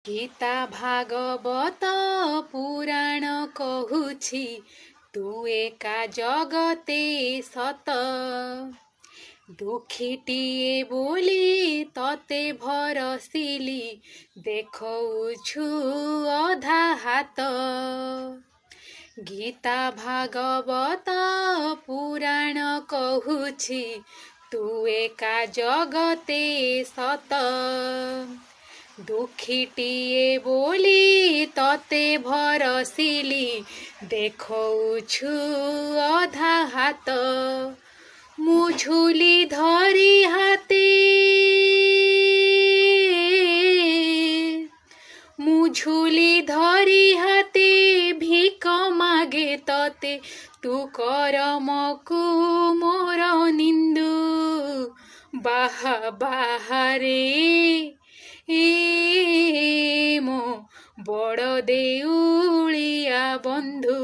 गीता भागवत पुराण कहुछि तू एका जगते सत दुखीटिए बोली तते भरसिली देखौछु अधा हात गीता भागवत पुराण कहुछि तू एका जगते सत दुखीटिए बोली तते भरसिली देखौछु अधा हात मुझुली धरी हाते मुझुली धरी हाते भिक मागे तते तू करमकु मोर निंदु बाहा बाहारे मो बड़ देउलिया बंधु।